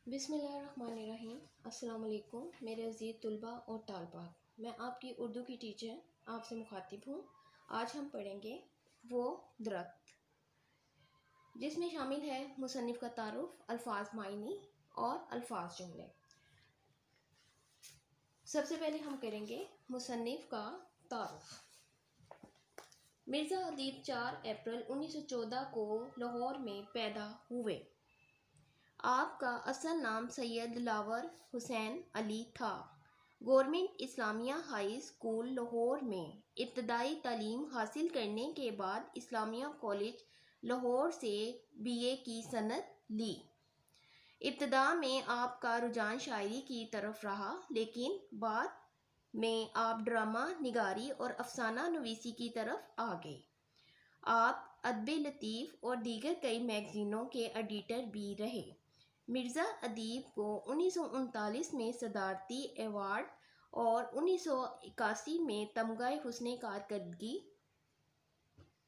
بسم اللہ الرحمن الرحیم۔ السلام علیکم میرے عزیز طلباء اور طالبات، میں آپ کی اردو کی ٹیچر آپ سے مخاطب ہوں۔ آج ہم پڑھیں گے وہ درخت، جس میں شامل ہے مصنف کا تعارف، الفاظ معنی اور الفاظ جملے۔ سب سے پہلے ہم کریں گے مصنف کا تعارف۔ مرزا ادیب 4 اپریل 1914 کو لاہور میں پیدا ہوئے۔ آپ کا اصل نام سید دلاور حسین علی تھا۔ گورنمنٹ اسلامیہ ہائی اسکول لاہور میں ابتدائی تعلیم حاصل کرنے کے بعد اسلامیہ کالج لاہور سے BA کی سند لی۔ ابتدا میں آپ کا رجحان شاعری کی طرف رہا، لیکن بعد میں آپ ڈرامہ نگاری اور افسانہ نویسی کی طرف آ گئے۔ آپ ادب لطیف اور دیگر کئی میگزینوں کے ایڈیٹر بھی رہے۔ مرزا ادیب کو 1939 میں صدارتی ایوارڈ اور 1981 میں تمغہ حسن کارکردگی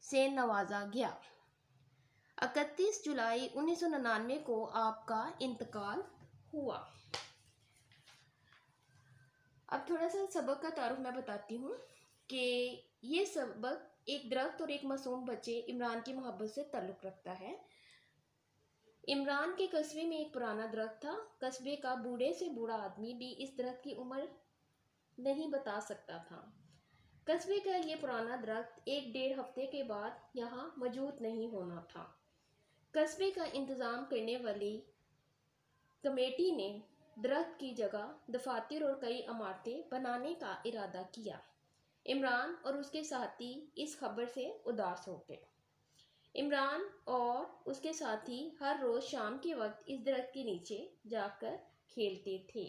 سے نوازا گیا۔ 31 جولائی 1999 کو آپ کا انتقال ہوا۔ اب تھوڑا سا سبق کا تعارف میں بتاتی ہوں کہ یہ سبق ایک درخت اور ایک معصوم بچے عمران کی محبت سے تعلق رکھتا ہے۔ عمران کے قصبے میں ایک پرانا درخت تھا۔ قصبے کا بوڑھے سے بوڑھا آدمی بھی اس درخت کی عمر نہیں بتا سکتا تھا۔ قصبے کا یہ پرانا درخت 1-1.5 ہفتے کے بعد یہاں موجود نہیں ہونا تھا۔ قصبے کا انتظام کرنے والی کمیٹی نے درخت کی جگہ دفاتر اور کئی عمارتیں بنانے کا ارادہ کیا۔ عمران اور اس کے ساتھی اس خبر سے اداس ہو گئے۔ عمران اور اس کے ساتھی ہر روز شام کے وقت اس درخت کے نیچے جا کر کھیلتے تھے۔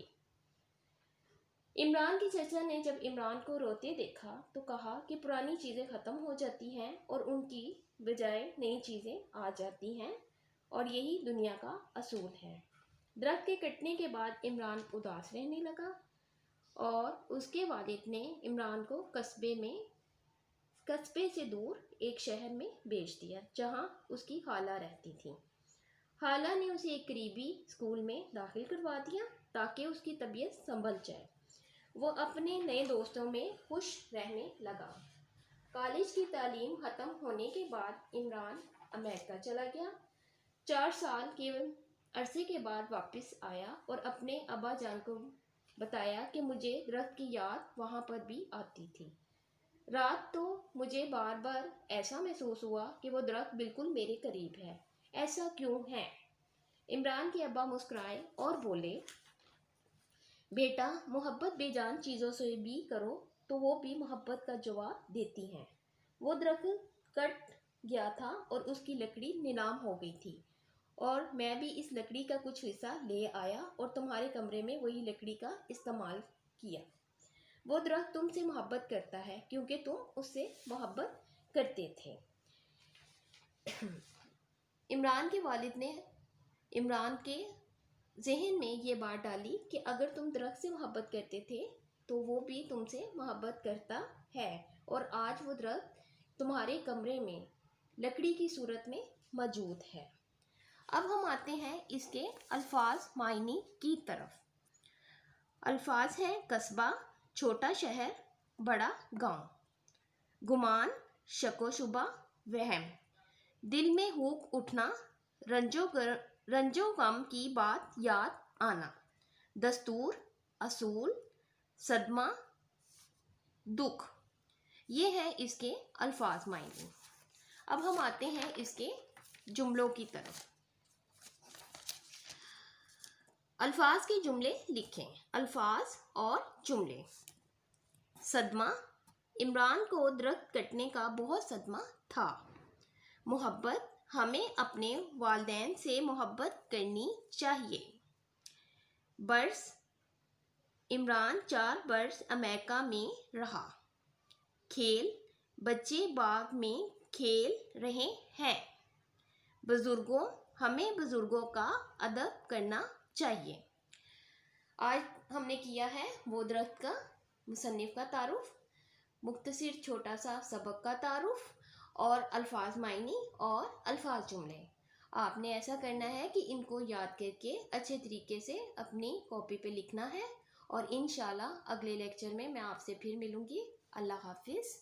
عمران کی چچا نے جب عمران کو روتے دیکھا تو کہا کہ پرانی چیزیں ختم ہو جاتی ہیں اور ان کی بجائے نئی چیزیں آ جاتی ہیں، اور یہی دنیا کا اصول ہے۔ درخت کے کٹنے کے بعد عمران اداس رہنے لگا اور اس کے والد نے عمران کو قصبے سے دور ایک شہر میں بھیج دیا، جہاں اس کی خالہ رہتی تھی۔ خالہ نے اسے ایک قریبی اسکول میں داخل کروا دیا تاکہ اس کی طبیعت سنبھل جائے۔ وہ اپنے نئے دوستوں میں خوش رہنے لگا۔ کالج کی تعلیم ختم ہونے کے بعد عمران امریکہ چلا گیا۔ 4 سال کے عرصے کے بعد واپس آیا اور اپنے ابا جان کو بتایا کہ مجھے درخت کی یاد وہاں پر بھی آتی تھی۔ رات تو مجھے بار بار ایسا محسوس ہوا کہ وہ درخت بالکل میرے قریب ہے۔ ایسا کیوں ہے؟ عمران کے ابا مسکرائے اور بولے، بیٹا، محبت بے جان چیزوں سے بھی کرو تو وہ بھی محبت کا جواب دیتی ہیں۔ وہ درخت کٹ گیا تھا اور اس کی لکڑی نیلام ہو گئی تھی، اور میں بھی اس لکڑی کا کچھ حصہ لے آیا اور تمہارے کمرے میں وہی لکڑی کا استعمال کیا۔ وہ درخت تم سے محبت کرتا ہے کیونکہ تم اس سے محبت کرتے تھے۔ عمران کے والد نے عمران کے ذہن میں یہ بات ڈالی کہ اگر تم درخت سے محبت کرتے تھے تو وہ بھی تم سے محبت کرتا ہے، اور آج وہ درخت تمہارے کمرے میں لکڑی کی صورت میں موجود ہے۔ اب ہم آتے ہیں اس کے الفاظ معنی کی طرف۔ الفاظ ہیں قصبہ، چھوٹا شہر، بڑا گاؤں۔ گمان، شک و شبہ، وہم۔ دل میں ہوک اٹھنا، رنج و غم کی بات یاد آنا۔ دستور، اصول، صدمہ، دکھ۔ یہ ہے اس کے الفاظ معنی۔ اب ہم آتے ہیں اس کے جملوں کی طرف۔ الفاظ کے جملے لکھیں۔ الفاظ اور جملے۔ صدمہ، عمران کو درخت کٹنے کا بہت صدمہ تھا۔ محبت، ہمیں اپنے والدین سے محبت کرنی چاہیے۔ برس، عمران 4 برس امریکہ میں رہا۔ کھیل، بچے باغ میں کھیل رہے ہیں۔ بزرگوں، ہمیں بزرگوں کا ادب کرنا چاہیے۔ آج ہم نے کیا ہے وہ درخت کا مصنف کا تعارف، مختصر چھوٹا سا سبق کا تعارف، اور الفاظ معنی اور الفاظ جملے۔ آپ نے ایسا کرنا ہے کہ ان کو یاد کر کے اچھے طریقے سے اپنی کاپی پہ لکھنا ہے، اور انشاءاللہ اگلے لیکچر میں آپ سے پھر ملوں گی۔ اللہ حافظ۔